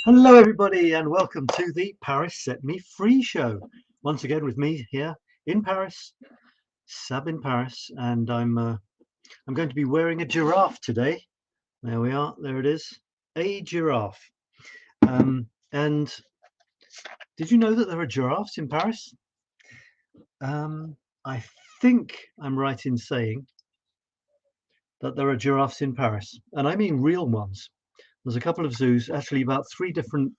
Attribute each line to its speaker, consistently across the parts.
Speaker 1: Hello everybody and welcome to the Paris Set Me Free show. Once again with me here in Paris, Sab in Paris, and I'm going to be wearing a giraffe today. There we are, there it is, a giraffe. And did you know that there are giraffes in Paris? I think I'm right in saying that there are giraffes in Paris, and I mean real ones. There's a couple of zoos, actually about 3 different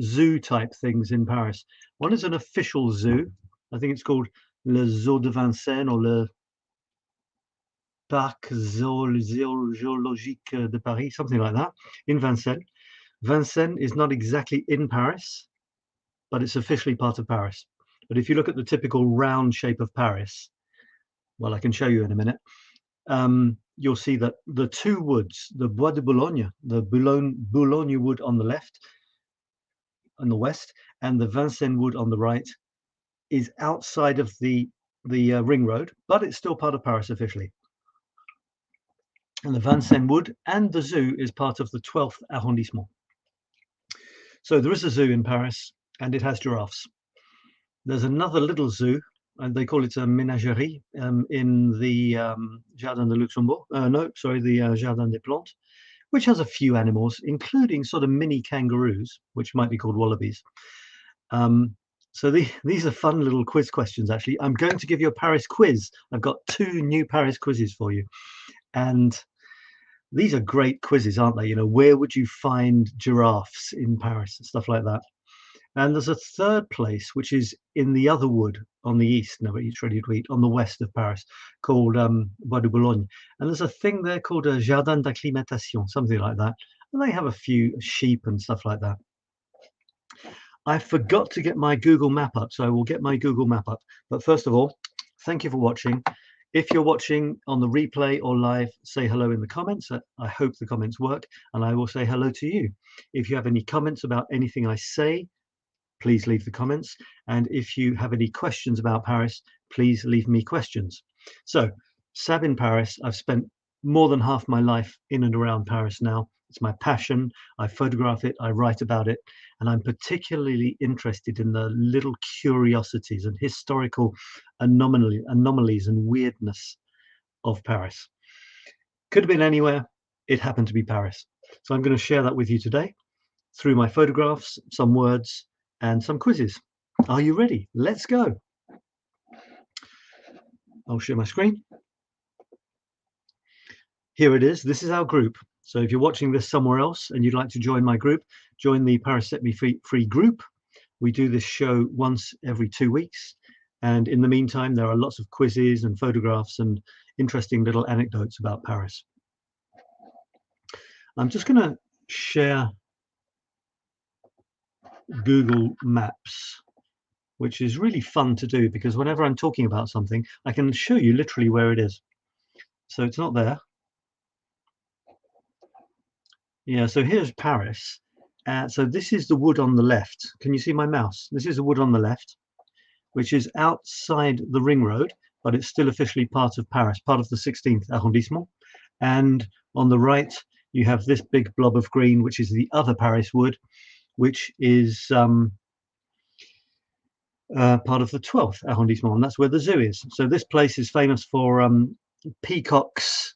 Speaker 1: zoo type things in Paris. One is an official zoo. I think it's called le Zoo de Vincennes or le Parc Zoologique de Paris, something like that, in Vincennes. Vincennes is not exactly in Paris, but it's officially part of Paris. But if you look at the typical round shape of Paris, well, I can show you in a minute, you'll see that the 2 woods, the Bois de Boulogne, the Boulogne wood on the left, on the west, and the Vincennes wood on the right, is outside of the ring road, but it's still part of Paris officially. And the Vincennes wood and the zoo is part of the 12th arrondissement. So there is a zoo in Paris, and it has giraffes. There's another little zoo, and they call it a menagerie, in the Jardin de Luxembourg. The Jardin des Plantes, which has a few animals, including sort of mini kangaroos, which might be called wallabies. So these are fun little quiz questions, actually. I'm going to give you a Paris quiz. I've got 2 new Paris quizzes for you. And these are great quizzes, aren't they? You know, where would you find giraffes in Paris and stuff like that? And there's a 3rd place, which is in the other wood on the east, no, it's ready to eat, on the west of Paris, called Bois de Boulogne. And there's a thing there called a Jardin d'Acclimatation, something like that. And they have a few sheep and stuff like that. I forgot to get my Google map up, so I will get my Google map up. But first of all, thank you for watching. If you're watching on the replay or live, say hello in the comments. I hope the comments work, and I will say hello to you. If you have any comments about anything I say, please leave the comments. And if you have any questions about Paris, please leave me questions. So, Sab in Paris, I've spent more than half my life in and around Paris now. It's my passion. I photograph it, I write about it, and I'm particularly interested in the little curiosities and historical anomalies and weirdness of Paris. Could have been anywhere. It happened to be Paris. So I'm going to share that with you today through my photographs, some words, and some quizzes. Are you ready? Let's go. I'll share my screen. Here it is. This is our group. So if you're watching this somewhere else and you'd like to join my group, join the Paris Set Me Free group. We do this show once every 2 weeks. And in the meantime, there are lots of quizzes and photographs and interesting little anecdotes about Paris. I'm just going to share Google Maps, which is really fun to do because whenever I'm talking about something, I can show you literally where it is. So it's not there. Yeah, so here's Paris. So this is the wood on the left. Can you see my mouse? This is the wood on the left, which is outside the ring road, but it's still officially part of Paris, part of the 16th arrondissement. And on the right, you have this big blob of green, which is the other Paris wood, which is part of the 12th arrondissement, and that's where the zoo is. So this place is famous for peacocks.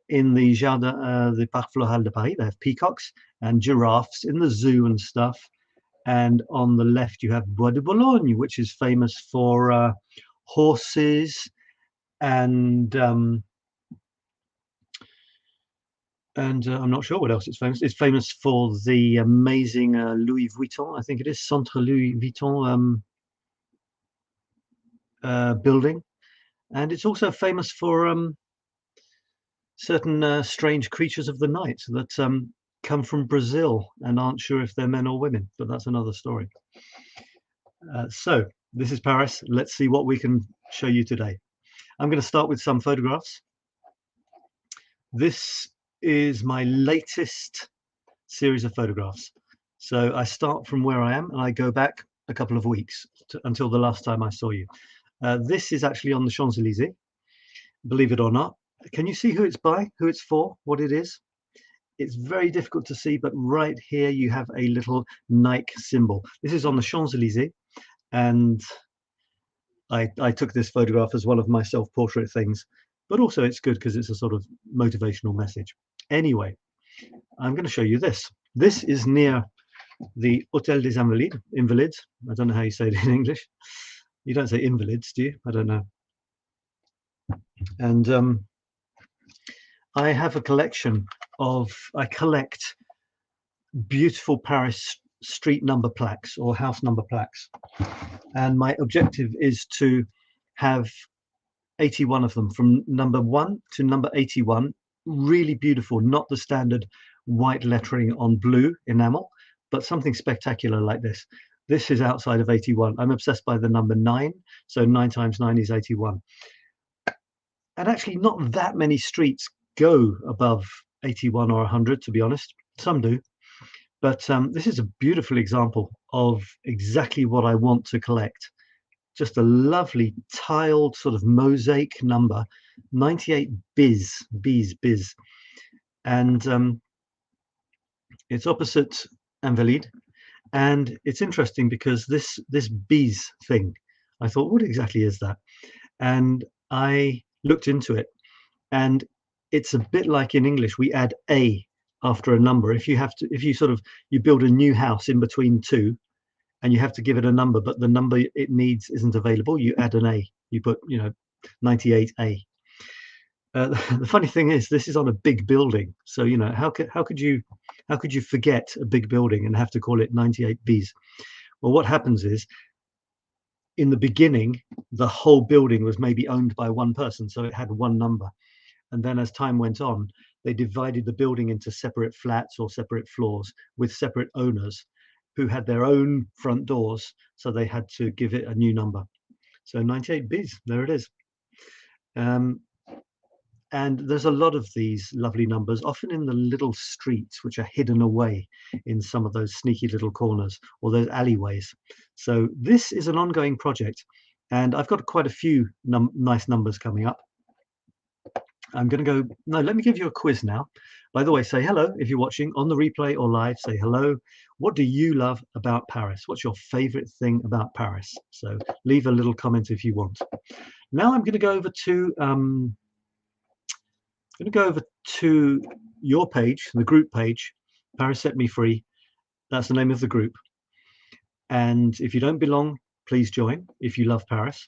Speaker 1: In the Jardin, the Parc Floral de Paris, they have peacocks and giraffes in the zoo and stuff. And on the left, you have Bois de Boulogne, which is famous for horses and I'm not sure what else it's famous. It's famous for the amazing Louis Vuitton, I think it is, Centre Louis Vuitton building. And it's also famous for certain strange creatures of the night that come from Brazil and aren't sure if they're men or women, but that's another story. So this is Paris. Let's see what we can show you today. I'm going to start with some photographs. This is my latest series of photographs. So I start from where I am and I go back a couple of weeks until the last time I saw you. This is actually on the Champs-Élysées, believe it or not. Can you see who it's by, who it's for, what it is? It's very difficult to see, but right here you have a little Nike symbol. This is on the Champs-Élysées, and I took this photograph as one of my self-portrait things, but also it's good because it's a sort of motivational message. Anyway, I'm going to show you this. This is near the Hôtel des Invalides. I don't know how you say it in English. You don't say invalids, do you? I don't know. And I have a collection of, I collect beautiful Paris street number plaques or house number plaques. And my objective is to have 81 of them, from number 1 to number 81. Really beautiful, not the standard white lettering on blue enamel, but something spectacular like this. This is outside of 81. I'm obsessed by the number 9, so 9 times 9 is 81. And actually not that many streets go above 81 or 100, to be honest. Some do. But this is a beautiful example of exactly what I want to collect. Just a lovely tiled sort of mosaic number, 98 bis. And it's opposite Invalides. And it's interesting because this bis thing, I thought, what exactly is that? And I looked into it, and it's a bit like in English, we add a after a number. If you build a new house in between two, and you have to give it a number, but the number it needs isn't available, you add an A. You put, 98A. The funny thing is, this is on a big building, so how could you forget a big building and have to call it 98 Bs? Well, what happens is, in the beginning, the whole building was maybe owned by one person, so it had one number. And then as time went on, they divided the building into separate flats or separate floors with separate owners who had their own front doors, so they had to give it a new number. So 98 Bs, there it is. And there's a lot of these lovely numbers, often in the little streets which are hidden away in some of those sneaky little corners or those alleyways. So this is an ongoing project, and I've got quite a few nice numbers coming up. I'm going to go, no, let me give you a quiz now. By the way, say hello if you're watching on the replay or live. Say hello. What do you love about Paris? What's your favorite thing about Paris? So leave a little comment if you want. Now I'm going to go over to your page, the group page, Paris Set Me Free. That's the name of the group. And if you don't belong, please join if you love Paris.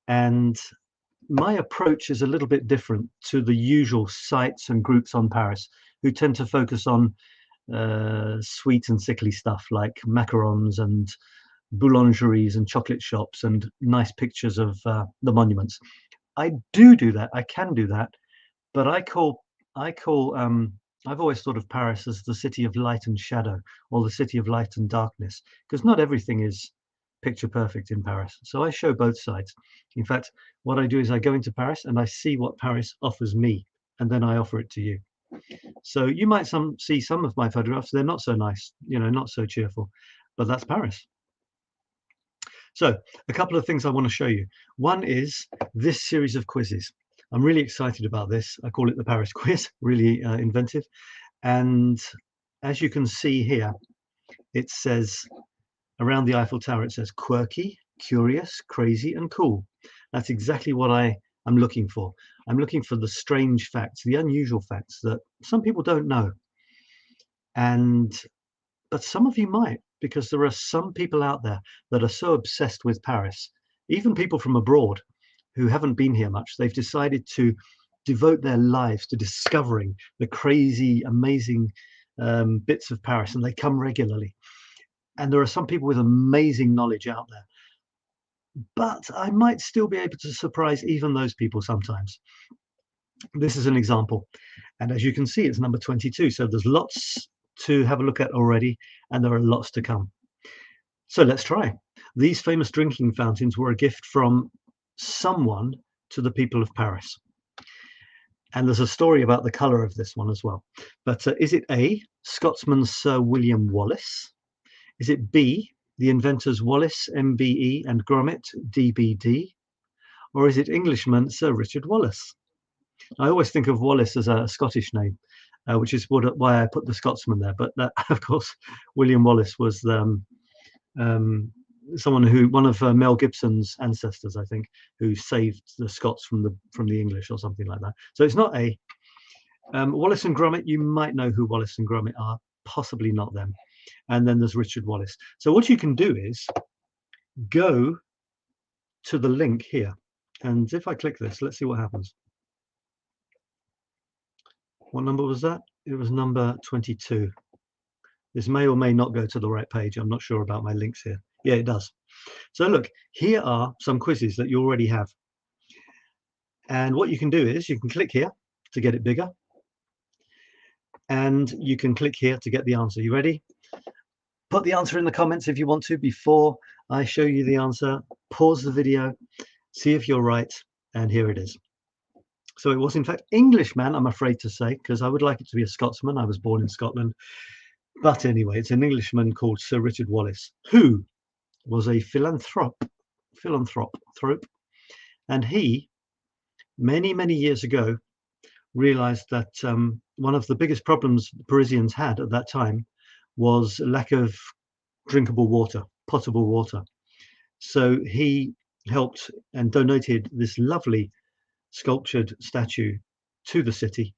Speaker 1: And my approach is a little bit different to the usual sites and groups on Paris who tend to focus on sweet and sickly stuff like macarons and boulangeries and chocolate shops and nice pictures of the monuments. I do that. I can do that, but I've always thought of Paris as the city of light and shadow, or the city of light and darkness, because not everything is picture perfect in Paris. So I show both sides. In fact, what I do is I go into Paris and I see what Paris offers me, and then I offer it to you. So you might see some of my photographs, they're not so nice, not so cheerful, but that's Paris. So a couple of things I want to show you. One is this series of quizzes. I'm really excited about this. I call it the Paris quiz, really inventive. And as you can see here, it says, around the Eiffel Tower, it says quirky, curious, crazy, and cool. That's exactly what I am looking for. I'm looking for the strange facts, the unusual facts that some people don't know. But some of you might, because there are some people out there that are so obsessed with Paris, even people from abroad who haven't been here much. They've decided to devote their lives to discovering the crazy, amazing bits of Paris, and they come regularly. And there are some people with amazing knowledge out there. But I might still be able to surprise even those people sometimes. This is an example. And as you can see, it's number 22. So there's lots to have a look at already, and there are lots to come. So let's try. These famous drinking fountains were a gift from someone to the people of Paris. And there's a story about the colour of this one as well. But is it A, Scotsman Sir William Wallace? Is it B, the inventors Wallace, MBE, and Gromit, DBD? Or is it Englishman Sir Richard Wallace? I always think of Wallace as a Scottish name. which is why I put the Scotsman there. But that, of course, William Wallace was someone who, one of Mel Gibson's ancestors, I think, who saved the Scots from the English or something like that. So it's not a Wallace and Gromit. You might know who Wallace and Gromit are, possibly not them. And then there's Richard Wallace. So what you can do is go to the link here, and if I click this, let's see what happens. What number was that? It was number 22. This may or may not go to the right page. I'm not sure about my links here. Yeah, it does. So look, here are some quizzes that you already have. And what you can do is you can click here to get it bigger. And you can click here to get the answer. You ready? Put the answer in the comments if you want to before I show you the answer. Pause the video, see if you're right, and here it is. So it was in fact Englishman, I'm afraid to say, because I would like it to be a Scotsman. I was born in Scotland. But anyway, it's an Englishman called Sir Richard Wallace, who was a philanthrope, and he, many years ago, realized that one of the biggest problems Parisians had at that time was lack of drinkable water, potable water. So he helped and donated this lovely sculptured statue to the city,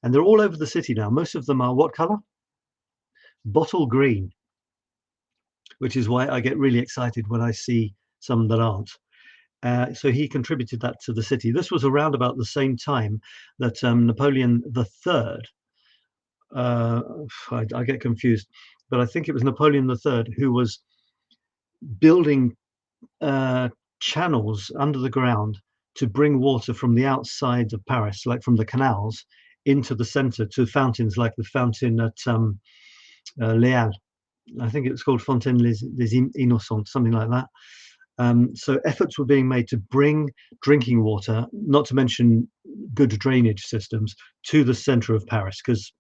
Speaker 1: and they're all over the city now. Most of them are what color? Bottle green, which is why I get really excited when I see some that aren't. So he contributed that to the city. This was around about the same time that Napoleon III, I get confused, but I think it was Napoleon III who was building channels under the ground to bring water from the outside of Paris, like from the canals, into the center to fountains like the fountain at Les Halles. I think it's called Fontaine des Innocents, something like that. So efforts were being made to bring drinking water, not to mention good drainage systems, to the center of Paris, because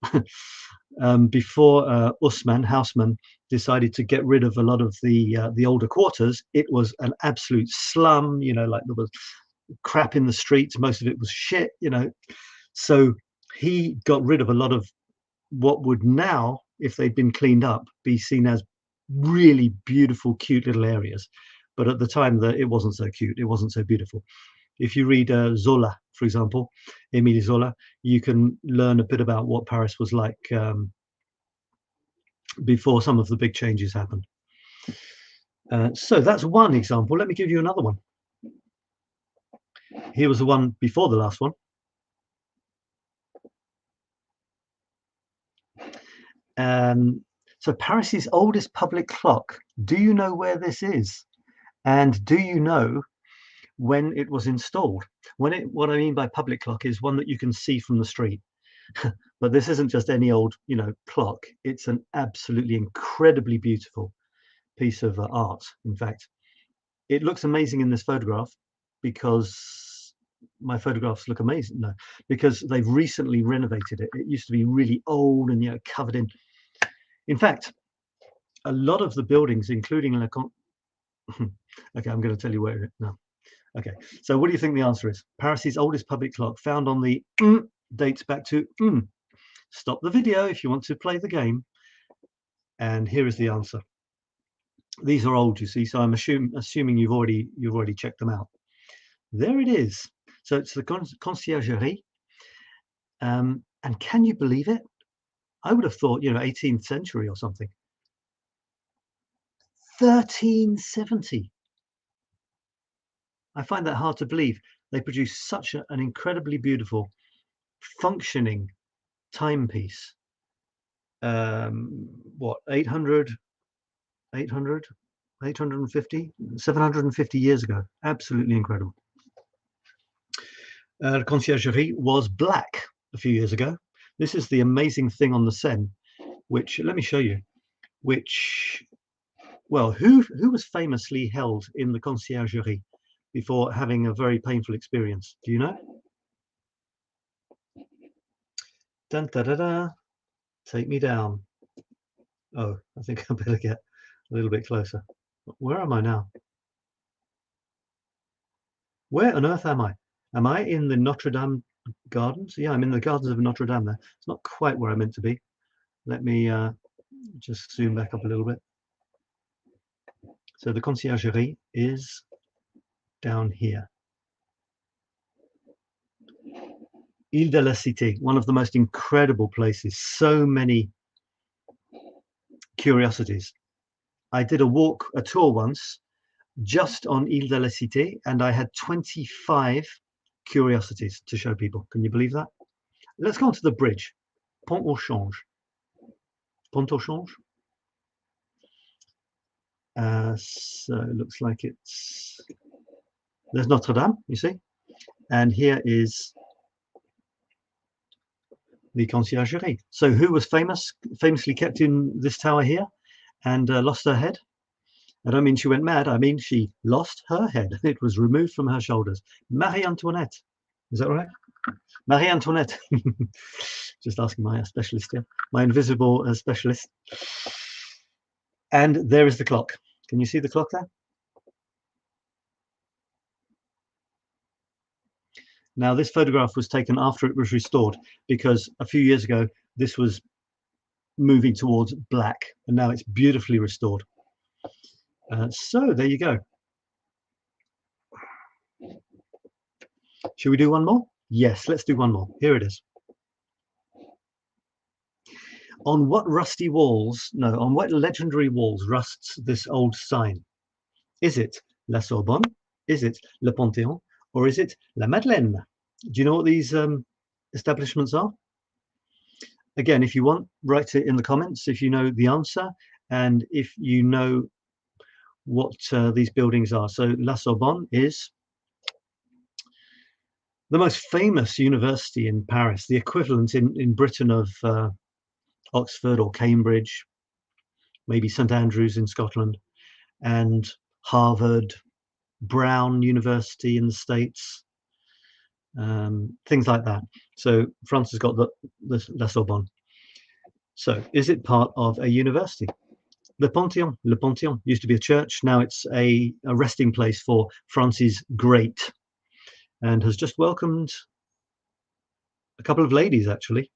Speaker 1: before Haussmann decided to get rid of a lot of the older quarters, it was an absolute slum, you know, like there was crap in the streets, most of it was shit, you know. So he got rid of a lot of what would now, if they'd been cleaned up, be seen as really beautiful, cute little areas. But at the time, it wasn't so cute, it wasn't so beautiful. If you read Zola, for example, Émile Zola, you can learn a bit about what Paris was like before some of the big changes happened. So that's one example. Let me give you another one. Here was the one before the last one. So Paris's oldest public clock. Do you know where this is? And do you know when it was installed? What I mean by public clock is one that you can see from the street. But this isn't just any old, you know, clock. It's an absolutely incredibly beautiful piece of art. In fact, it looks amazing in this photograph because my photographs look amazing. No, because they've recently renovated it. It used to be really old and, you know, covered in. In fact, a lot of the buildings, including okay, I'm going to tell you where it is now. Okay, so what do you think the answer is? Paris's oldest public clock, found on the dates back to Stop the video if you want to play the game. And here is the answer. These are old, you see, so I'm assuming you've already checked them out. There it is. So it's the Conciergerie. And can you believe it? I would have thought, you know, 18th century or something. 1370. I find that hard to believe. They produced such an incredibly beautiful, functioning timepiece. What, 850, 750 years ago. Absolutely incredible. The Conciergerie was black a few years ago. This is the amazing thing on the Seine, which, let me show you, which, well, who was famously held in the Conciergerie before having a very painful experience? Do you know? Dun, da, da, da. Take me down. Oh, I think I better get a little bit closer. Where am I now? Where on earth am I? Am I in the Notre Dame gardens. Yeah, I'm in the gardens of Notre Dame there. It's not quite where I meant to be. Let me just zoom back up a little bit. So the conciergerie is down here. 𝙘𝙤𝙤𝙑, one of the most incredible places. So many curiosities. I did a tour once just on 𝙘𝙤𝙑, and I had 25 curiosities to show people. Can you believe that? Let's go on to the bridge. Pont au Change. Pont au Change. So it looks like there's Notre Dame, you see, and here is the conciergerie. So who was famously kept in this tower here and lost her head? I don't mean she went mad, I mean she lost her head. It was removed from her shoulders. Marie Antoinette. Is that right? Marie Antoinette. Just asking my specialist here, my invisible specialist. And there is the clock. Can you see the clock there? Now, this photograph was taken after it was restored, because a few years ago this was moving towards black, and now it's beautifully restored. So there you go. Should we do one more? Yes, let's do one more. Here it is. On what legendary walls rusts this old sign? Is it La Sorbonne? Is it Le Panthéon? Or is it La Madeleine? Do you know what these establishments are? Again, if you want, write it in the comments if you know the answer and if you know what these buildings are. So La Sorbonne is the most famous university in Paris, the equivalent in Britain of Oxford or Cambridge, maybe St Andrews in Scotland, and Harvard, Brown University in the States, things like that. So France has got the La Sorbonne. So is it part of a university? Le Panthéon used to be a church. Now it's a resting place for France's great, and has just welcomed a couple of ladies actually.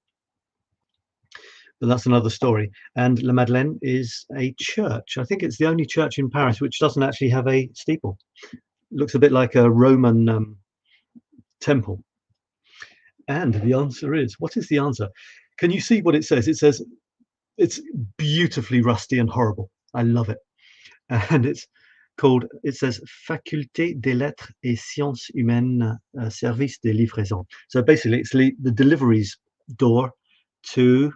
Speaker 1: But that's another story. And La Madeleine is a church. I think it's the only church in Paris which doesn't actually have a steeple. Looks a bit like a Roman temple. And the answer is, what is the answer? Can you see what it says? It says it's beautifully rusty and horrible. I love it. And it's called, it says Faculté des Lettres et Sciences Humaines, Service de Livraison. So basically it's the deliveries door to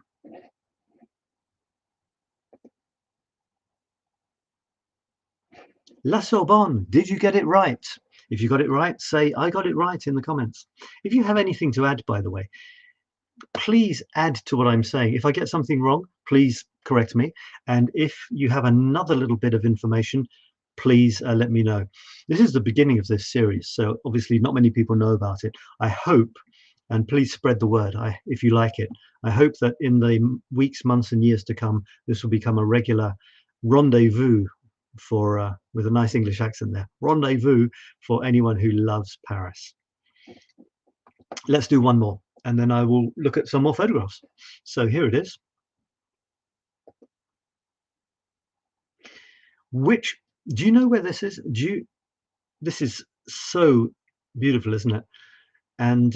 Speaker 1: La Sorbonne. Did you get it right? If you got it right, say I got it right in the comments. If you have anything to add, by the way, please add to what I'm saying. If I get something wrong, please correct me. And if you have another little bit of information, please let me know. This is the beginning of this series, so obviously not many people know about it. I hope, and please spread the word if you like it, I hope that in the weeks, months and years to come, this will become a regular rendezvous for with a nice English accent there, rendezvous for anyone who loves Paris. Let's do one more and then I will look at some more photographs. So here it is. Do you know where this is? This is so beautiful, isn't it? And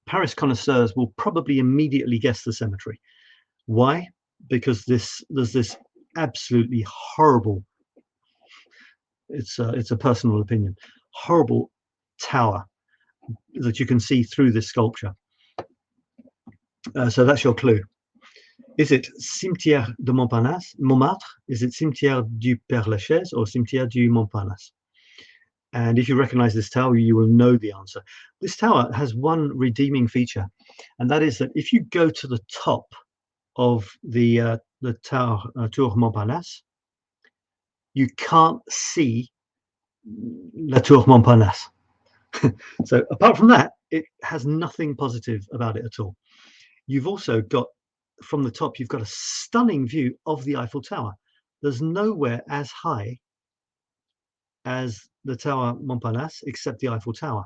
Speaker 1: Paris connoisseurs will probably immediately guess the cemetery. Why? Because there's this absolutely horrible, it's a personal opinion, horrible tower that you can see through this sculpture. So that's your clue. Is it Cimetière de Montmartre? Is it Cimetière du Père-Lachaise or Cimetière du Montparnasse? And if you recognize this tower, you will know the answer. This tower has one redeeming feature, and that is that if you go to the top of the tower, Tour Montparnasse, you can't see La Tour Montparnasse. So apart from that, it has nothing positive about it at all. You've also got, from the top, you've got a stunning view of the Eiffel Tower. There's nowhere as high as the Tower Montparnasse except the Eiffel Tower.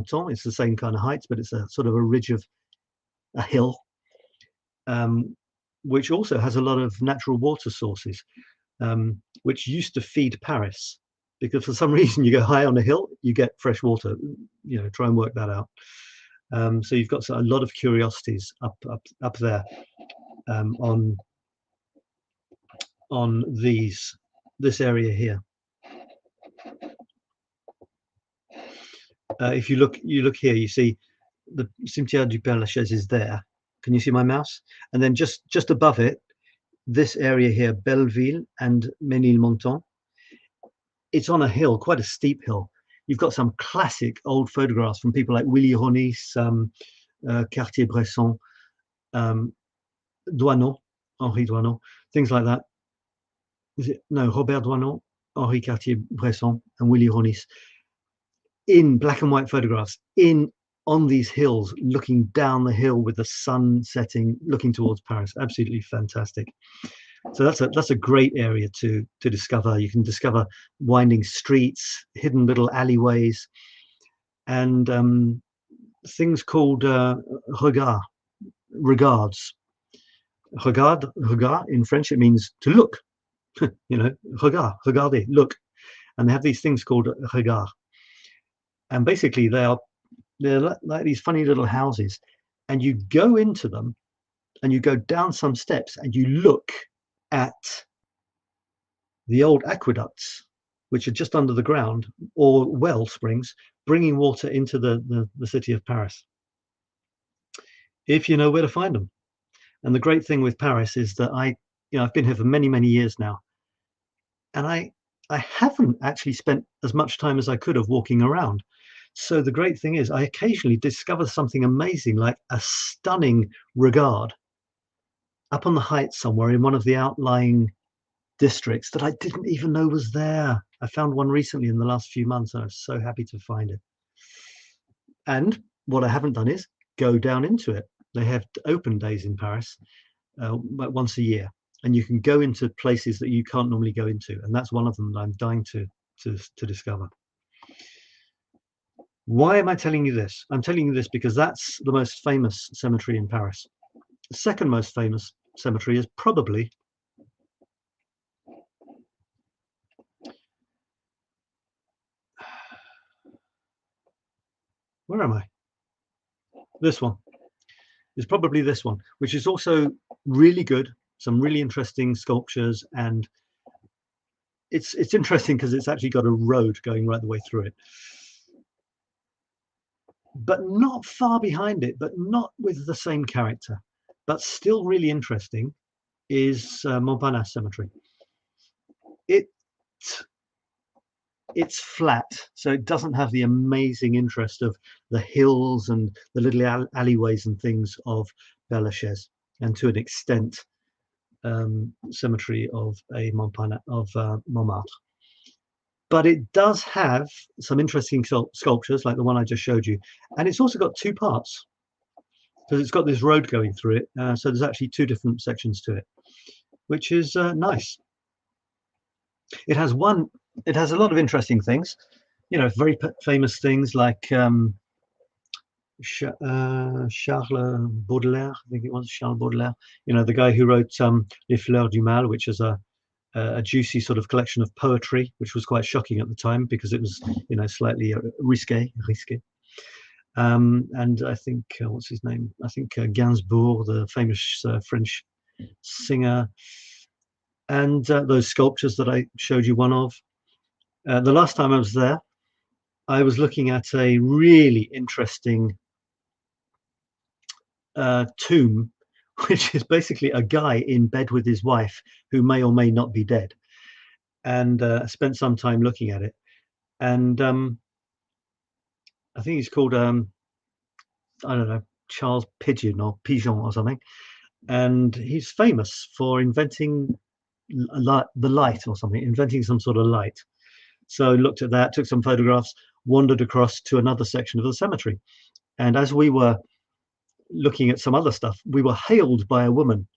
Speaker 1: Ménilmontant. It's the same kind of heights, but it's a sort of a ridge of a hill, which also has a lot of natural water sources, which used to feed Paris, because for some reason you go high on a hill, you get fresh water. You know, try and work that out. So you've got a lot of curiosities up there on this area here. If you look here, you see the Cimetière du Père-Lachaise is there. Can you see my mouse? And then just above it, this area here, Belleville and Ménilmontant. It's on a hill, quite a steep hill. You've got some classic old photographs from people like Willy Ronis, Cartier-Bresson, Doisneau, Henri Doisneau, things like that. Is it? No, Robert Doisneau, Henri Cartier-Bresson, and Willy Ronis, in black and white photographs, on these hills, looking down the hill with the sun setting, looking towards Paris. Absolutely fantastic. So that's a great area to discover. You can discover winding streets, hidden little alleyways, and things called regards. Regard in French, it means to look. You know, regardez, look. And they have these things called regards. And basically they're like these funny little houses, and you go into them and you go down some steps and you look at the old aqueducts, which are just under the ground, or well springs, bringing water into the city of Paris, if you know where to find them. And the great thing with Paris is that I've been here for many years now, and I haven't actually spent as much time as I could have walking around. So the great thing is I occasionally discover something amazing, like a stunning regard up on the heights somewhere in one of the outlying districts that I didn't even know was there. I found one recently in the last few months, and I was so happy to find it. And what I haven't done is go down into it. They have open days in Paris once a year, and you can go into places that you can't normally go into, and that's one of them that I'm dying to discover. Why am I telling you this? I'm telling you this because that's the most famous cemetery in Paris. The second most famous cemetery is probably where am I? This one is probably this one, which is also really good. Some really interesting sculptures, and it's interesting because it's actually got a road going right the way through it. But not far behind it, but not with the same character, but still really interesting, is Montparnasse Cemetery. It's flat, so it doesn't have the amazing interest of the hills and the little alleyways and things of Père-Lachaise, and to an extent cemetery of Montmartre. But it does have some interesting sculptures like the one I just showed you, and it's also got two parts because it's got this road going through it, so there's actually two different sections to it, which is nice. It has a lot of interesting things, you know, very famous things like Charles Baudelaire, I think it was Charles Baudelaire, you know, the guy who wrote Les Fleurs du Mal, which is a juicy sort of collection of poetry, which was quite shocking at the time because it was, you know, slightly risqué. And I think what's his name? I think Gainsbourg, the famous French singer, and those sculptures that I showed you one of. The last time I was there, I was looking at a really interesting tomb, which is basically a guy in bed with his wife who may or may not be dead, and I spent some time looking at it. And I think he's called I don't know, Charles Pigeon or something, and he's famous for inventing the light or something, inventing some sort of light. So I looked at that, took some photographs, wandered across to another section of the cemetery, and as we were looking at some other stuff, we were hailed by a woman.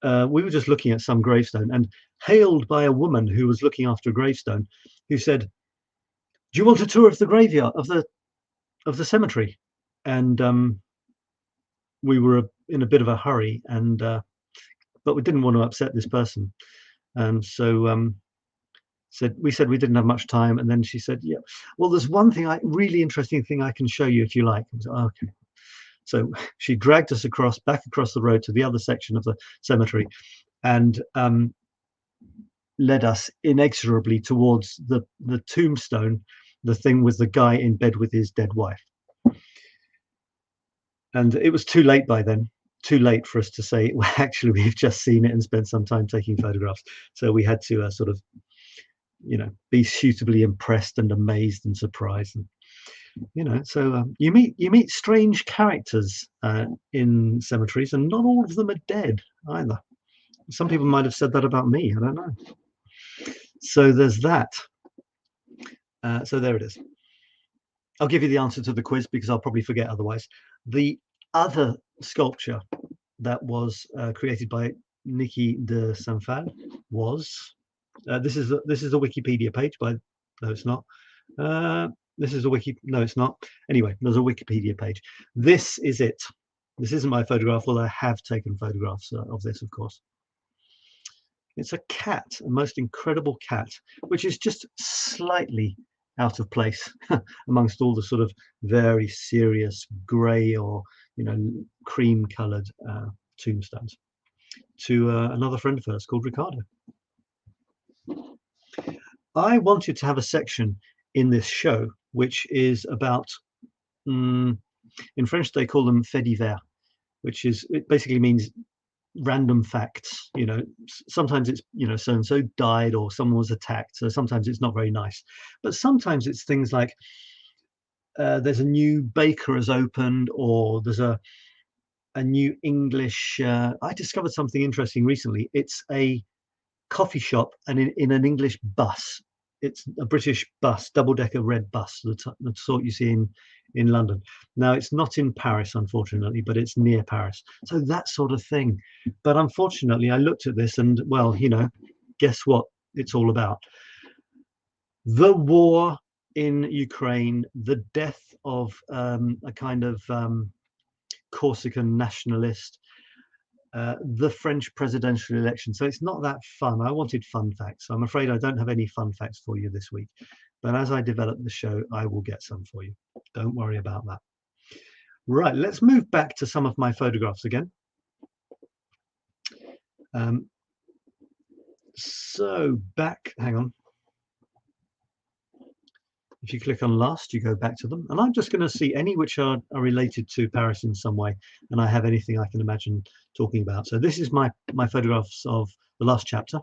Speaker 1: We were just looking at some gravestone and hailed by a woman who was looking after a gravestone, who said, "Do you want a tour of the graveyard of the cemetery?" And we were in a bit of a hurry, and but we didn't want to upset this person, so we said we didn't have much time, and then she said, "Yeah, well, there's one thing, really interesting thing I can show you if you like." I was like, "Okay." So she dragged us back across the road to the other section of the cemetery, and led us inexorably towards the tombstone, the thing with the guy in bed with his dead wife. And it was too late by then, too late for us to say, well, actually, we've just seen it and spent some time taking photographs. So we had to sort of, you know, be suitably impressed and amazed and surprised. And, you know, so you meet strange characters in cemeteries, and not all of them are dead either. Some people might have said that about me, I don't know. So there's that. So there it is. I'll give you the answer to the quiz because I'll probably forget otherwise. The other sculpture that was created by Niki de Saint-Phal was this is a Wikipedia page, but no, it's not. This is a no, it's not. Anyway, there's a Wikipedia page. This is it. This isn't my photograph, although I have taken photographs of this, of course. It's a cat, a most incredible cat, which is just slightly out of place amongst all the sort of very serious grey or, you know, cream-coloured tombstones, to another friend of hers called Ricardo. I wanted to have a section in this show which is about, in French they call them faits divers, which is, it basically means random facts. You know, sometimes it's, you know, so and so died or someone was attacked, so sometimes it's not very nice, but sometimes it's things like there's a new baker has opened, or there's a new English. I discovered something interesting recently. It's a coffee shop and in an English bus. It's a British bus, double-decker red bus, the sort you see in London. Now, it's not in Paris, unfortunately, but it's near Paris. So that sort of thing. But unfortunately, I looked at this and, well, you know, guess what it's all about? The war in Ukraine, the death of a kind of Corsican nationalist, the French presidential election. So it's not that fun. I wanted fun facts. I'm afraid I don't have any fun facts for you this week. But as I develop the show, I will get some for you. Don't worry about that. Right, let's move back to some of my photographs again. So back, hang on. If you click on last, you go back to them. And I'm just going to see any which are related to Paris in some way. And I have anything I can imagine talking about. So this is my photographs of the last chapter.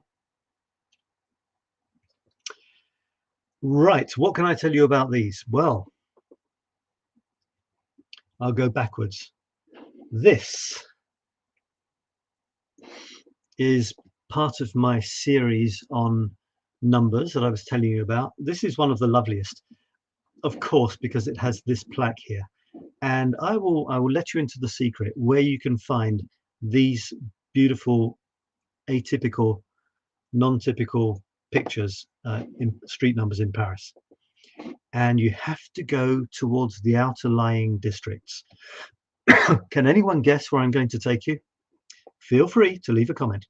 Speaker 1: Right, what can I tell you about these? Well, I'll go backwards. This is part of my series on numbers that I was telling you about. This is one of the loveliest, of course, because it has this plaque here. And I will let you into the secret where you can find these beautiful, atypical, non-typical pictures in street numbers in Paris. And you have to go towards the outer lying districts. Can anyone guess where I'm going to take you? Feel free to leave a comment.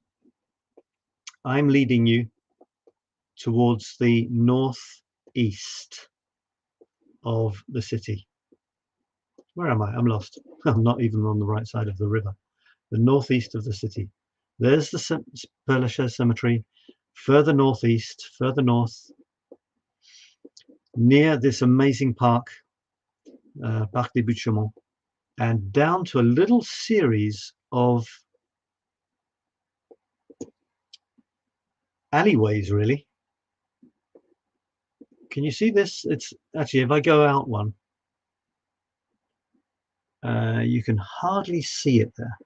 Speaker 1: I'm leading you towards the northeast of the city. Where am I? I'm lost. I'm not even on the right side of the river. The northeast of the city. There's the Père Lachaise cemetery. Further northeast, further north, near this amazing park, Parc des Buttes-Chaumont, and down to a little series of alleyways, really. Can you see this? It's actually, if I go out one, you can hardly see it there.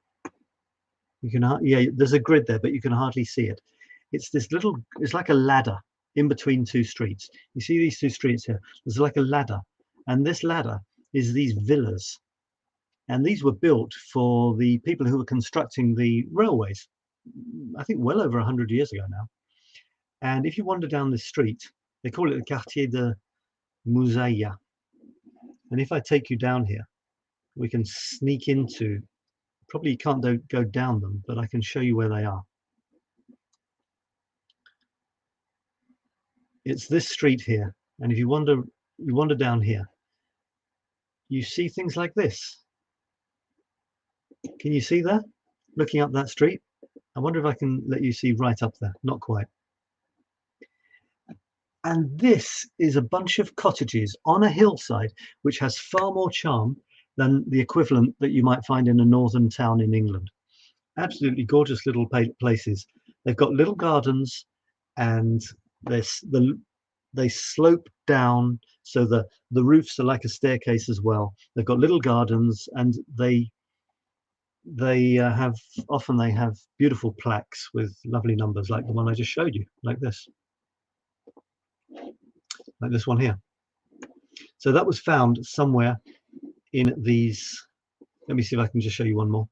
Speaker 1: You can, yeah, there's a grid there, but you can hardly see it. It's this little, it's like a ladder in between two streets. You see these two streets here? There's like a ladder, and this ladder is these villas. And these were built for the people who were constructing the railways, I think well over 100 years ago now. And if you wander down this street, they call it the Quartier de Moussaïa. And if I take you down here, we can sneak into, probably you can't go down them, but I can show you where they are. It's this street here. And if you wander down here, you see things like this. Can you see there? Looking up that street? I wonder if I can let you see right up there. Not quite. And this is a bunch of cottages on a hillside, which has far more charm than the equivalent that you might find in a northern town in England. Absolutely gorgeous little places. They've got little gardens, and they slope down, so the roofs are like a staircase as well. They've got little gardens, and they have beautiful plaques with lovely numbers, like the one I just showed you, like this one here. So that was found somewhere in these. Let me see if I can just show you one more.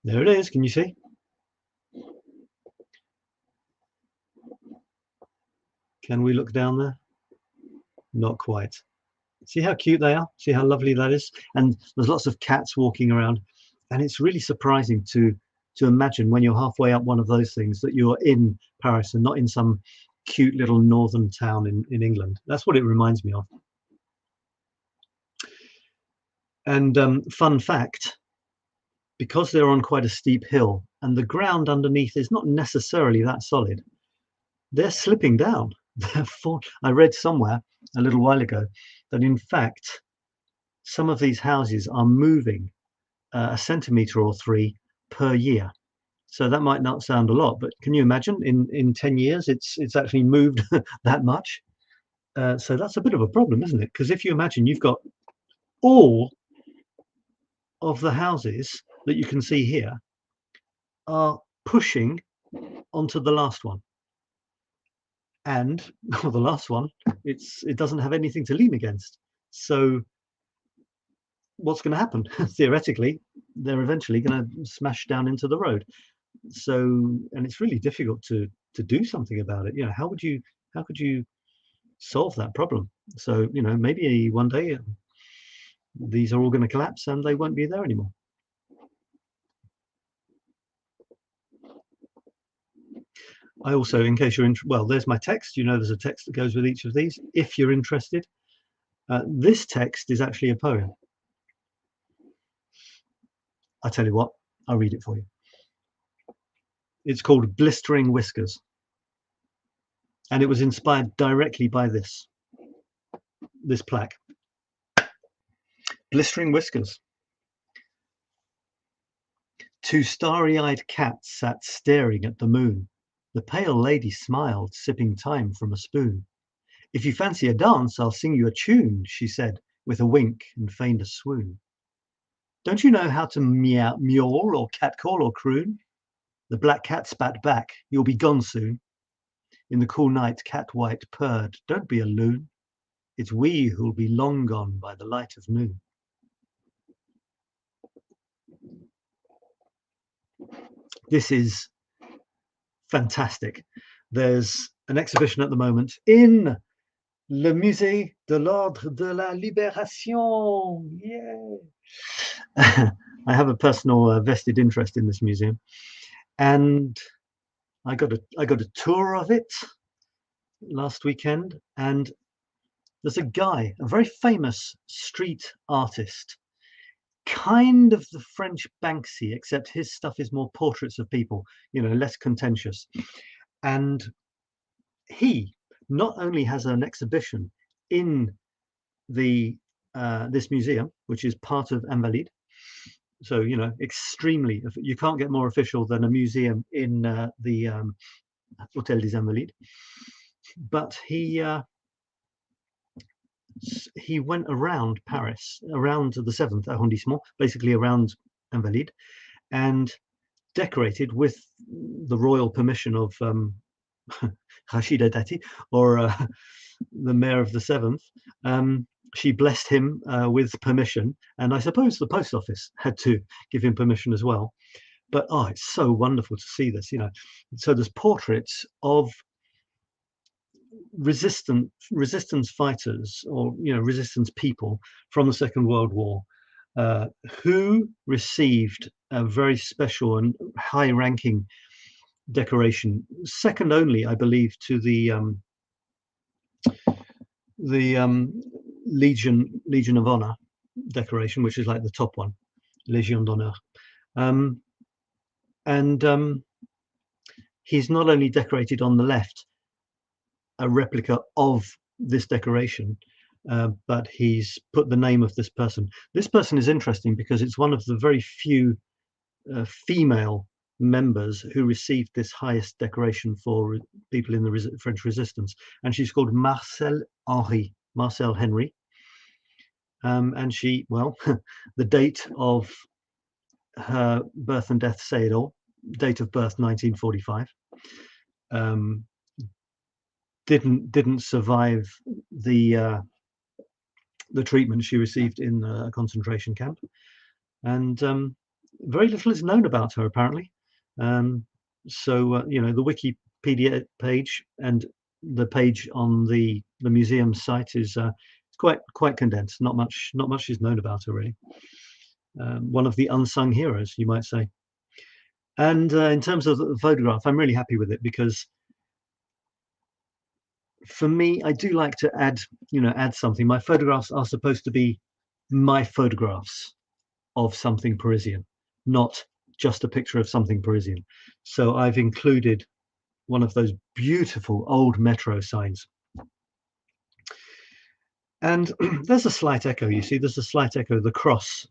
Speaker 1: There it is. Can you see? Can we look down there? Not quite. See how cute they are? See how lovely that is? And there's lots of cats walking around, and it's really surprising to imagine when you're halfway up one of those things that you're in Paris and not in some cute little northern town in England. That's what it reminds me of. And fun fact, because they're on quite a steep hill and the ground underneath is not necessarily that solid, they're slipping down. I read somewhere a little while ago that in fact some of these houses are moving a centimetre or 3 per year. So that might not sound a lot, but can you imagine in 10 years it's actually moved that much? So that's a bit of a problem, isn't it? Because if you imagine you've got all of the houses that you can see here are pushing onto the last one, and well, the last one, it doesn't have anything to lean against. So what's going to happen? Theoretically, they're eventually going to smash down into the road. So, and it's really difficult to do something about it. You know, how could you solve that problem? So, you know, maybe one day these are all going to collapse and they won't be there anymore. I also, in case you're well, there's my text. You know, there's a text that goes with each of these. If you're interested, this text is actually a poem. I tell you what, I'll read it for you. It's called Blistering Whiskers, and it was inspired directly by this plaque. Blistering Whiskers. Two starry-eyed cats sat staring at the moon. The pale lady smiled, sipping thyme from a spoon. If you fancy a dance, I'll sing you a tune, she said, with a wink and feigned a swoon. Don't you know how to meow or catcall or croon? The black cat spat back, you'll be gone soon. In the cool night, cat white purred, don't be a loon. It's we who'll be long gone by the light of noon. This is fantastic. There's an exhibition at the moment in le Musée de l'Ordre de la Libération. Yay! I have a personal vested interest in this museum, and I got a tour of it last weekend, and there's a guy, a very famous street artist, kind of the French Banksy, except his stuff is more portraits of people, you know, less contentious. And he not only has an exhibition in the this museum, which is part of Invalides, so you know, extremely, you can't get more official than a museum in the Hôtel des Invalides. But he went around Paris, around the 7th arrondissement, basically around Invalides, and decorated with the royal permission of 𝙤𝙤𝙤𝙠 Dati, or the mayor of the 7th. She blessed him with permission, and I suppose the post office had to give him permission as well. But oh, it's so wonderful to see this, you know. So there's portraits of resistance fighters, or you know, resistance people from the Second World War, who received a very special and high-ranking decoration, second only, I believe, to the Legion of Honor decoration, which is like the top one, Légion d'honneur. And he's not only decorated on the left a replica of this decoration, but he's put the name of this person. This person is interesting because it's one of the very few female members who received this highest decoration for people in the French resistance, and she's called Marcel Henry. And she, well, the date of her birth and death say it all. Date of birth 1945. Didn't survive the treatment she received in a concentration camp, and very little is known about her apparently. So you know, the Wikipedia page and the page on the museum site is quite condensed. Not much is known about her really. One of the unsung heroes, you might say. And in terms of the photograph, I'm really happy with it, because for me, I do like to add something. My photographs are supposed to be my photographs of something Parisian, not just a picture of something Parisian. So I've included one of those beautiful old metro signs. And there's a slight echo, you see, there's a slight echo, the cross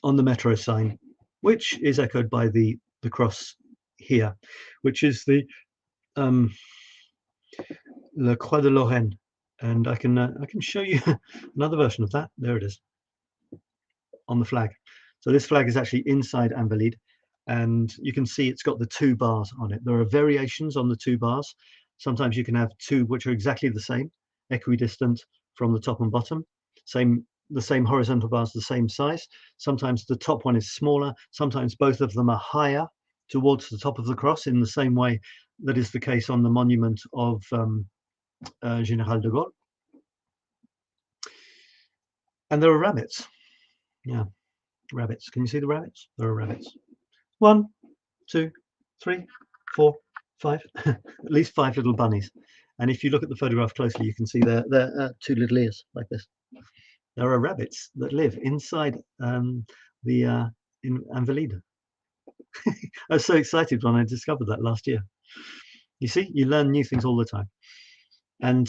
Speaker 1: on the metro sign, which is echoed by the cross here, which is the Le Croix de Lorraine And I can show you another version of that. There it is on the flag. So this flag is actually inside Invalides, and you can see it's got the 2 bars on it. There are variations on the 2 bars. Sometimes you can have 2 which are exactly the same, equidistant from the top and bottom, the same horizontal bars, the same size. Sometimes the top one is smaller. Sometimes both of them are higher towards the top of the cross, in the same way that is the case on the monument of Général de Gaulle. And there are rabbits. Yeah, rabbits. Can you see the rabbits? There are rabbits. 1, 2, 3, 4, 5. At least 5 little bunnies. And if you look at the photograph closely, you can see their 2 little ears like this. There are rabbits that live inside in Invalides. I was so excited when I discovered that last year. You see, you learn new things all the time. And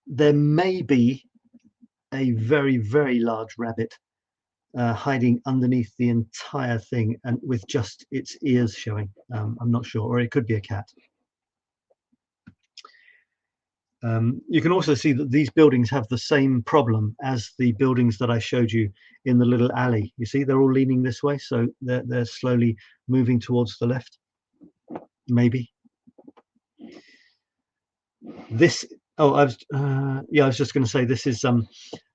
Speaker 1: there may be a very, very large rabbit hiding underneath the entire thing and with just its ears showing. I'm not sure, or it could be a cat. You can also see that these buildings have the same problem as the buildings that I showed you in the little alley. You see, they're all leaning this way, so they're slowly moving towards the left. Maybe. This. Oh, I was just going to say this is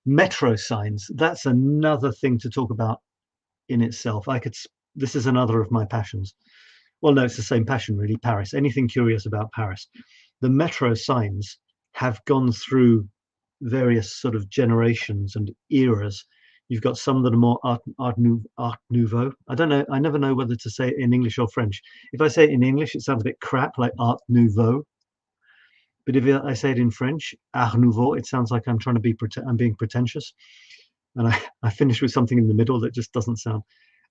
Speaker 1: metro signs. That's another thing to talk about in itself. This is another of my passions. Well, no, it's the same passion really. Paris. Anything curious about Paris? The metro signs have gone through various sort of generations and eras. You've got some that are more Art Nouveau. I don't know. I never know whether to say it in English or French. If I say it in English, it sounds a bit crap, like Art Nouveau. But if I say it in French, Art Nouveau, it sounds like I'm trying to be I'm being pretentious. And I finish with something in the middle that just doesn't sound.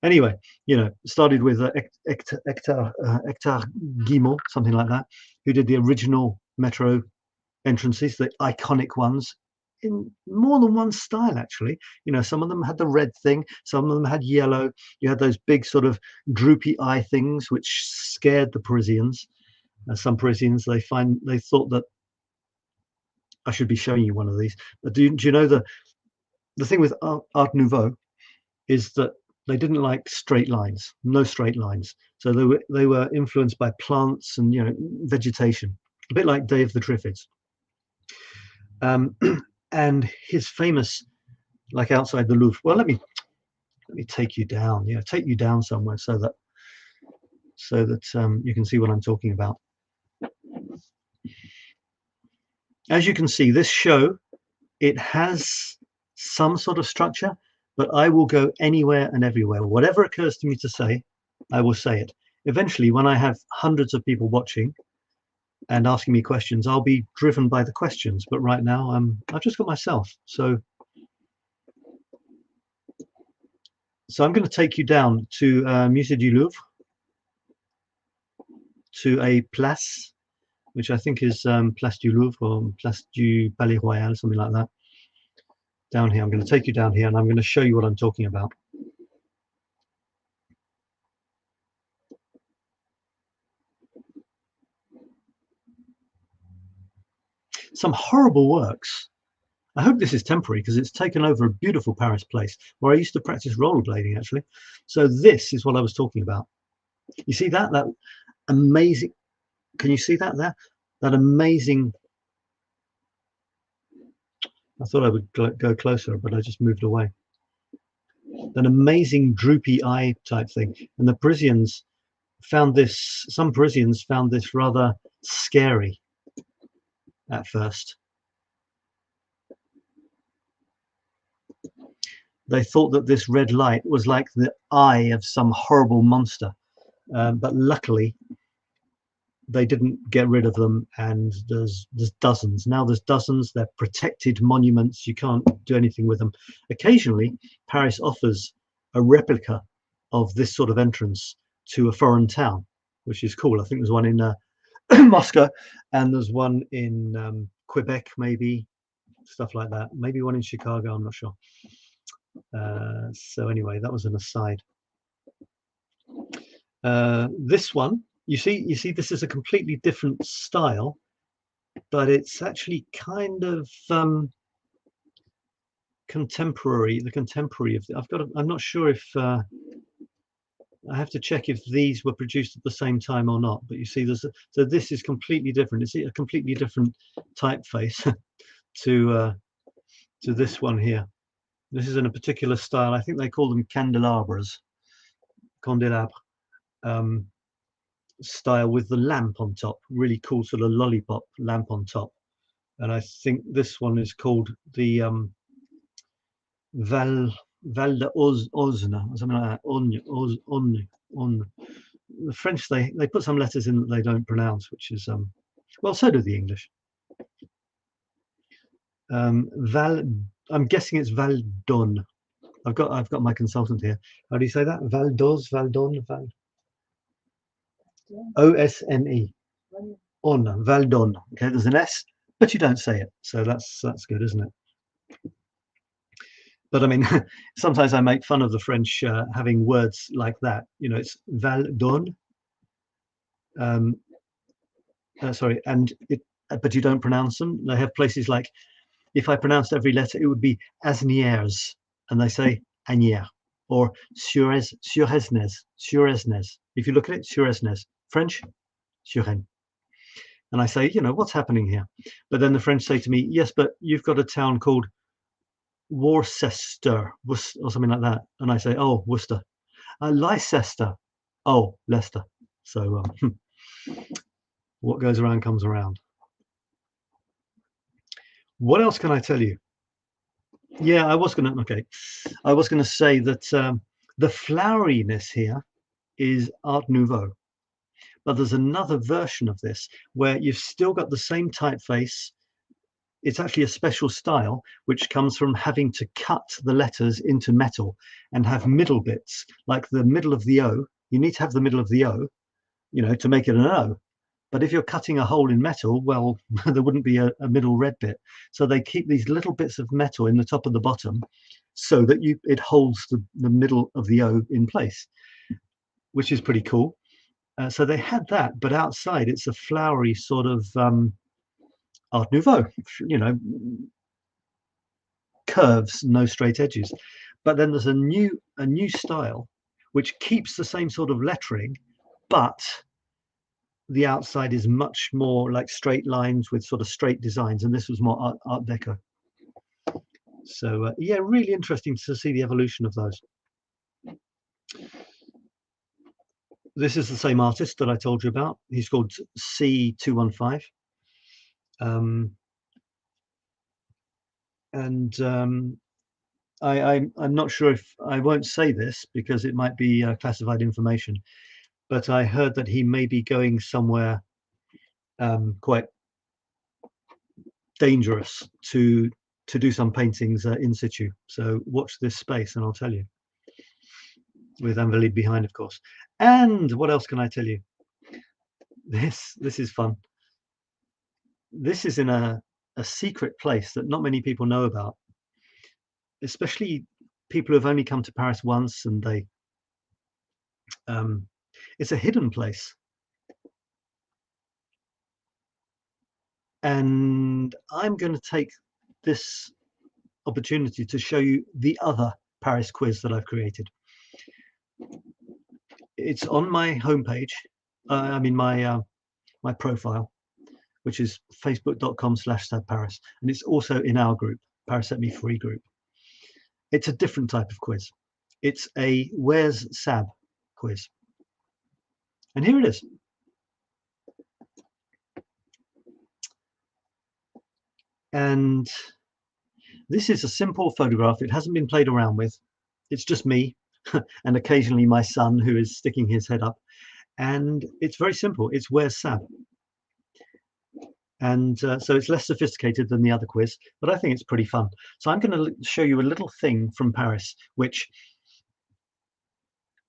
Speaker 1: Anyway, you know, started with 𝗏𝙗𝗏 𝗏𝙗𝗏𝗏, something like that, who did the original metro entrances, the iconic ones, in more than one style, actually. You know, some of them had the red thing, some of them had yellow. You had those big sort of droopy eye things, which scared the Parisians. Some Parisians, they thought that I should be showing you one of these. But do you know the thing with Art Nouveau is that they didn't like straight lines, no straight lines. So they were influenced by plants and, you know, vegetation, a bit like Day of the Triffids. And his famous, like outside the Louvre. Well, let me take you down. Yeah, take you down somewhere so that you can see what I'm talking about. As you can see, this show, it has some sort of structure, but I will go anywhere and everywhere. Whatever occurs to me to say, I will say it. Eventually, when I have hundreds of people watching and asking me questions, I'll be driven by the questions. But right now, I've just got myself. So I'm going to take you down to Musée du Louvre, to a place, which I think is Place du Louvre or Place du Palais Royal, something like that. Down here, I'm going to take you down here, and I'm going to show you what I'm talking about. Some horrible works. I hope this is temporary because it's taken over a beautiful Paris place where I used to practice rollerblading, actually. So this is what I was talking about. You see that amazing? Can you see that there? That amazing. I thought I would go closer, but I just moved away. An amazing droopy eye type thing. And the Parisians found this, some Parisians found this rather scary at first. They thought that this red light was like the eye of some horrible monster. But luckily, they didn't get rid of them, and there's dozens. Now there's dozens. They're protected monuments. You can't do anything with them. Occasionally, Paris offers a replica of this sort of entrance to a foreign town, which is cool. I think there's one in Moscow, and there's one in Quebec, maybe, stuff like that. Maybe one in Chicago, I'm not sure. So anyway, that was an aside. This one, you see this is a completely different style. but it's actually kind of contemporary. The contemporary of I'm not sure if I have to check if these were produced at the same time or not. But you see, so this is completely different. It's a completely different typeface to this one here. This is in a particular style. I think they call them candelabras, style with the lamp on top. Really cool sort of lollipop lamp on top. And I think this one is called the 𝙑𝙑 or something like that. The French, they put some letters in that they don't pronounce, which is well, so do the English. I'm guessing it's Valdon. I've got my consultant here. How do you say that? Valdon, Val. OSNE. Valdon. Okay, there's an S, but you don't say it, so that's good, isn't it? But I mean, sometimes I make fun of the French having words like that. You know, it's Valdon. Sorry, but you don't pronounce them. They have places like, if I pronounced every letter, it would be Asnières, and they say Agnières, or Suresnes. If you look at it, Suresnes. French, Suresnes. And I say, you know, what's happening here? But then the French say to me, yes, but you've got a town called Worcester, or something like that. And I say, oh, Worcester. Leicester. Oh, Leicester. So what goes around comes around. What else can I tell you? Yeah, I was gonna say that the floweriness here is Art Nouveau, but there's another version of this where you've still got the same typeface. It's actually a special style which comes from having to cut the letters into metal and have middle bits, like the middle of the O. You need to have the middle of the O, you know, to make it an O. But if you're cutting a hole in metal, well, there wouldn't be a middle red bit. So they keep these little bits of metal in the top of the bottom so that it holds the middle of the O in place, which is pretty cool. So they had that, but outside it's a flowery sort of Art Nouveau, you know, curves, no straight edges. But then there's a new style which keeps the same sort of lettering, but the outside is much more like straight lines with sort of straight designs, and this was more Art Deco. So yeah, really interesting to see the evolution of those. This is the same artist that I told you about. He's called C215. I'm not sure if I won't say this because it might be classified information, but I heard that he may be going somewhere quite dangerous to do some paintings in situ. So watch this space and I'll tell you, with Invalides behind, of course. And what else can I tell you? This is fun. This is in a secret place that not many people know about, especially people who've only come to Paris once, and it's a hidden place. And I'm going to take this opportunity to show you the other Paris quiz that I've created. It's on my homepage, I mean my profile, which is facebook.com/SabParis, and it's also in our group, Paris Set Me Free group. It's a different type of quiz. It's a Where's Sab quiz. And here it is. And this is a simple photograph. It hasn't been played around with. It's just me and occasionally my son, who is sticking his head up. And it's very simple. It's Where's Sab? And so it's less sophisticated than the other quiz, but I think it's pretty fun. So I'm going to show you a little thing from Paris, which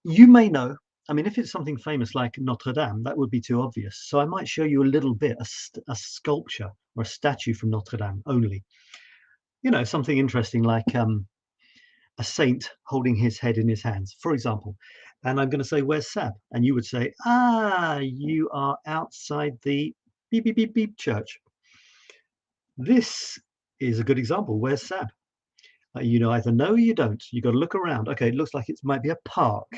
Speaker 1: you may know. I mean, if it's something famous like Notre Dame, that would be too obvious. So I might show you a little bit, a sculpture or a statue from Notre Dame only. You know, something interesting like a saint holding his head in his hands, for example. And I'm going to say, Where's Sab? And you would say, ah, you are outside the beep, beep, beep, beep church. This is a good example. Where's Sab? You either know or you don't. You got to look around. Okay, it looks like it might be a park.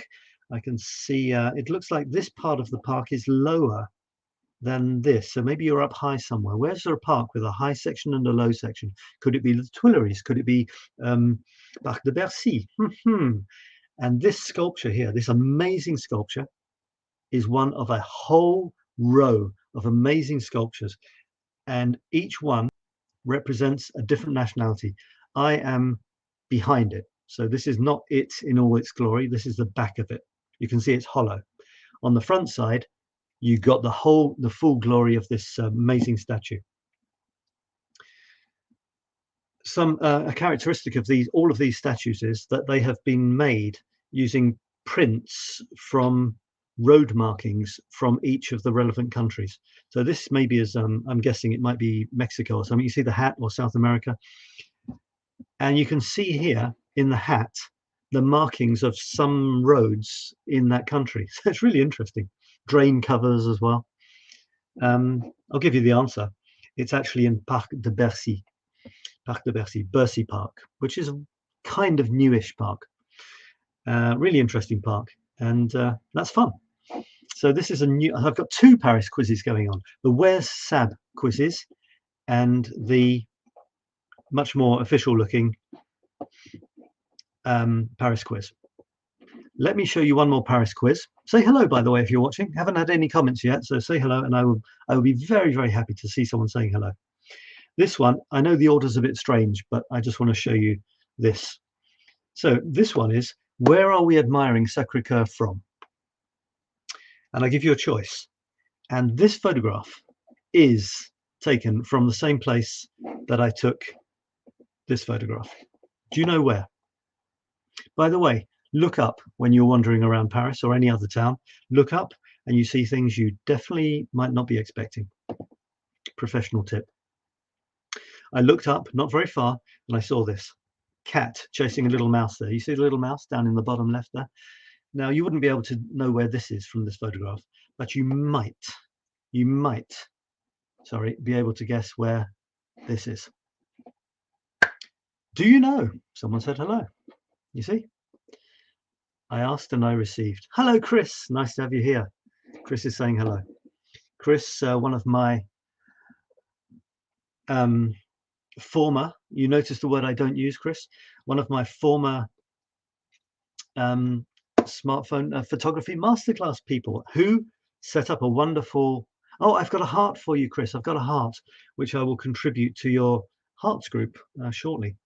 Speaker 1: I can see it looks like this part of the park is lower than this. So maybe you're up high somewhere. Where's there a park with a high section and a low section? Could it be the Tuileries? Could it be Parc de Bercy? And this sculpture here, this amazing sculpture, is one of a whole row of amazing sculptures. And each one represents a different nationality. I am behind it. So this is not it in all its glory. This is the back of it. You can see it's hollow. On the front side, you got the full glory of this amazing statue. A characteristic of all of these statues is that they have been made using prints from road markings from each of the relevant countries. So this maybe is, I'm guessing it might be Mexico or something. You see the hat, or South America. And you can see here in the hat the markings of some roads in that country. So it's really interesting. Drain covers as well. I'll give you the answer. It's actually in Parc de Bercy, Bercy Park, which is a kind of newish park. Really interesting park, and that's fun. So this is I've got two Paris quizzes going on: the Where's Sab quizzes and the much more official looking Paris quiz. Let me show you one more Paris quiz. Say hello, by the way, if you're watching. Haven't had any comments yet, so say hello, and I will be very, very happy to see someone saying hello. This one, I know the order's a bit strange, but I just want to show you this. So this one is, where are we admiring Sacré-Cœur from? And I give you a choice. And this photograph is taken from the same place that I took this photograph. Do you know where? By the way, look up when you're wandering around Paris or any other town. Look up and you see things you definitely might not be expecting. Professional tip. I looked up not very far and I saw this cat chasing a little mouse there. You see the little mouse down in the bottom left there? Now, you wouldn't be able to know where this is from this photograph, but you might, sorry, be able to guess where this is. Do you know? Someone said hello. You see? I asked and I received. Hello, Chris. Nice to have you here. Chris is saying hello. Chris, one of my former, you notice the word I don't use, Chris? One of my former smartphone photography masterclass people who set up a wonderful, oh, I've got a heart for you, Chris. I've got a heart, which I will contribute to your hearts group shortly.